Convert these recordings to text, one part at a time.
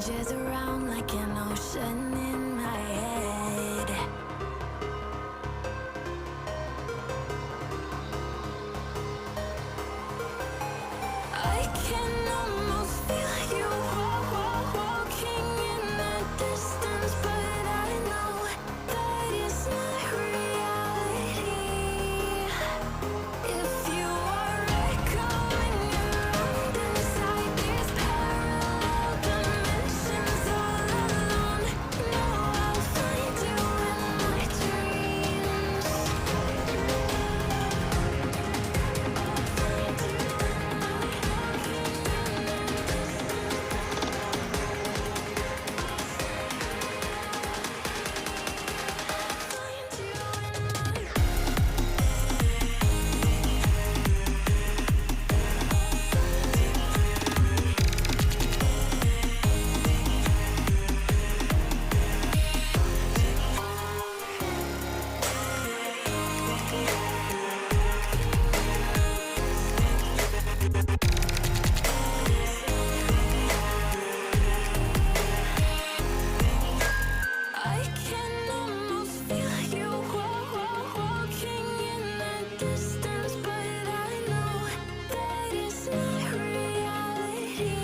Jazz around like an ocean in my head. I can almost feel you walking in the distance, but I know that it's not reality. If you are echoing around inside these parallel dimensions all alone, know I'll find you in my dreams. I can almost feel you walking in the distance, but I know that it's not reality.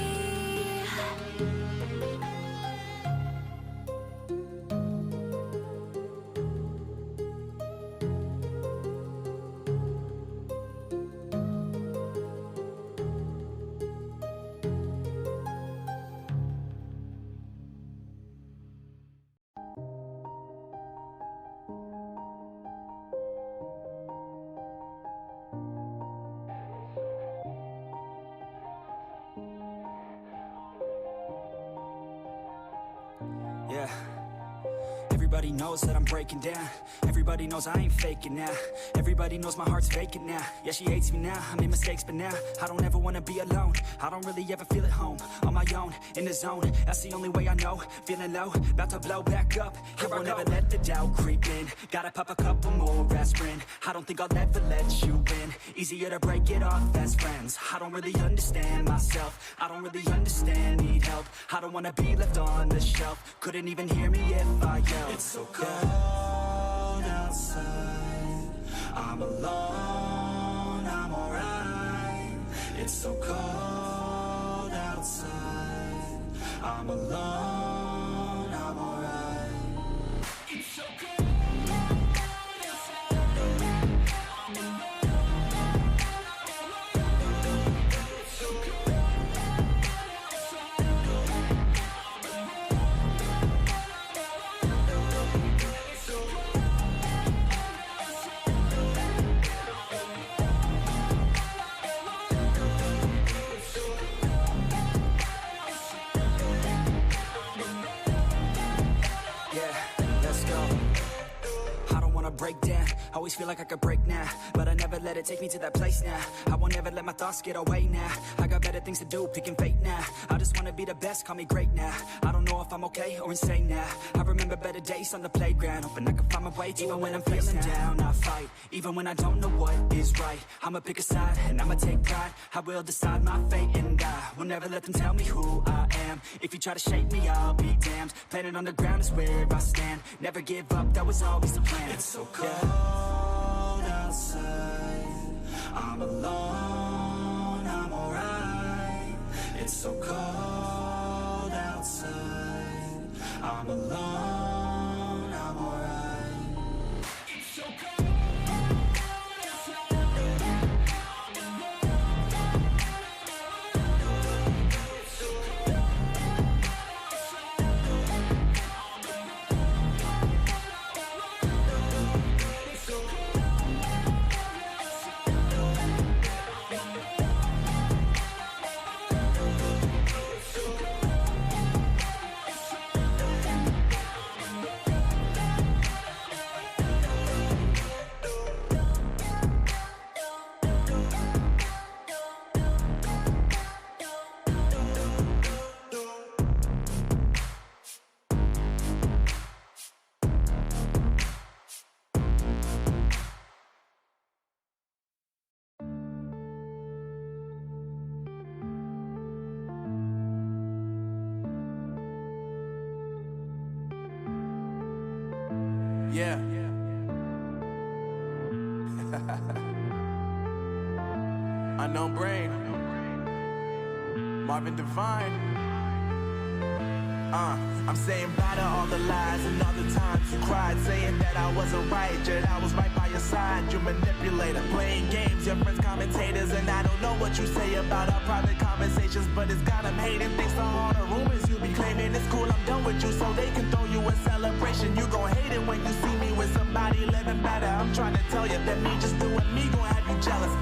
Yeah. Everybody knows that I'm breaking down. Everybody knows I ain't faking now. Everybody knows my heart's vacant now. Yeah, she hates me now, I made mistakes, but now I don't ever wanna be alone. I don't really ever feel at home. On my own, in the zone, that's the only way I know. Feeling low, about to blow back up. Here I won't ever let the doubt creep in. Gotta pop a couple more aspirin. I don't think I'll ever let you in. Easier to break it off as friends. I don't really understand myself. I don't really understand, need help. I don't wanna be left on the shelf. Couldn't even hear me if I yelled. It's so cold outside, I'm alone, I'm alright. It's so cold outside, I'm alone, I'm alright. It's so cold outside, I'm alone. It's so cold outside, I'm alone. Break down, always feel like I could break now, but I never let it take me to that place now. I won't ever let my thoughts get away now. I got better things to do, picking fate now. I just wanna be the best, call me great now. I don't know if I'm okay or insane now. I remember better days on the playground, hoping I can find my way even when I'm feeling down. I fight, even when I don't know what is right. I'ma pick a side, and I'ma take pride. I will decide my fate, and I will never let them tell me who I am. If you try to shape me, I'll be damned. Planet on the ground is where I stand. Never give up, that was always the plan. It's so cold outside, I'm alone, I'm alright. It's so cold outside, I'm alone, I'm alright. It's so cold outside, I'm alone. It's so cold outside, I'm alone. Yeah. Unknown Brain. Marvin Devine. I'm saying bye to all the lies and all the times you cried, saying that I wasn't right, yet I was right by your side. You manipulator, playing games, your friends commentators, and I don't know what you say about our private conversations, but it's got them hating. Thanks to all the rumors you be claiming. It's cool, I'm done with you, so they can throw you a celebration. You gon' hate it when you see me with somebody living better. I'm trying to tell you that me just doing me gon' have you jealous.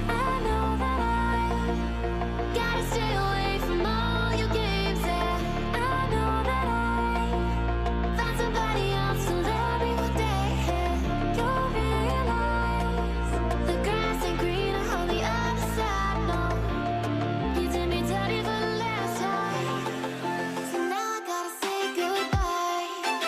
I know that I gotta stay away from all your games. Yeah, I know that I found somebody else to love me one day. You'll realize the grass ain't greener on the other side. No, you did me dirty for the last time, so now I gotta say goodbye.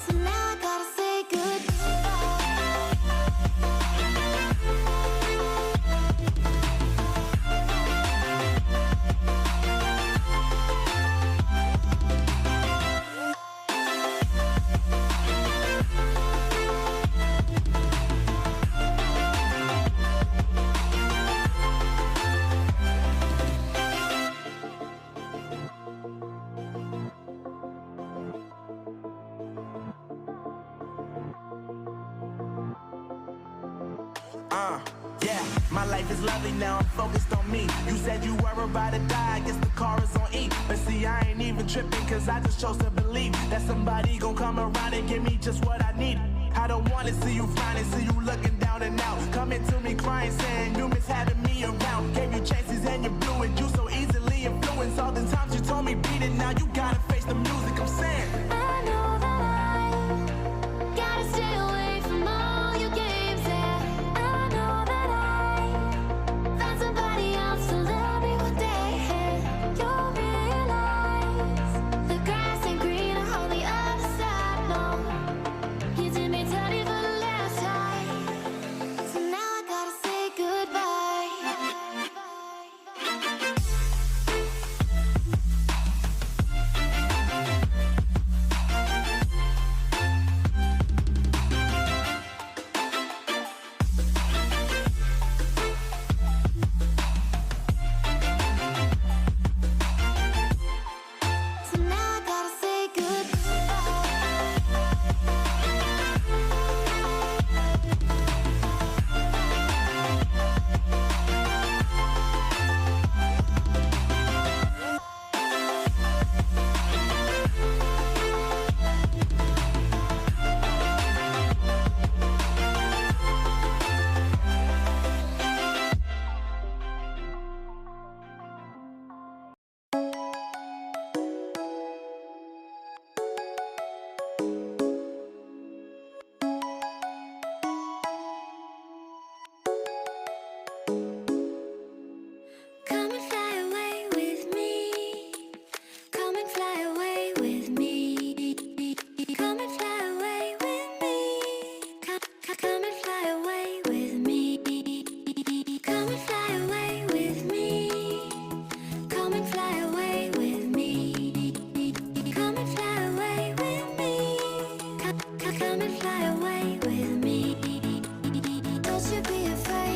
So now I gotta say Yeah, my life is lovely now, I'm focused on me. You said you were about to die, I guess the car is on E. But see, I ain't even tripping, cause I just chose to believe that somebody gon' come around and give me just what I need. I don't wanna see you frowning, see you looking down and out. Coming to me crying, saying you miss having me around. Gave you chances and you blew it, you so easily influenced. All the times you told me beat it, now you gotta face the music. I'm saying I know that I gotta stay away from all your games. Yeah, I know that I found somebody else to love me one day. You'll realize the grass ain't greener on the other side. No, you did me dirty for the last time, so now I gotta say goodbye. So now I gotta say Come and fly away with me. Come and fly away with me. Come and fly away with me. Come and fly away with me. Come and fly away with me. Come and fly away with me. Come and fly away with me. Come and fly away with me. Don't you be afraid.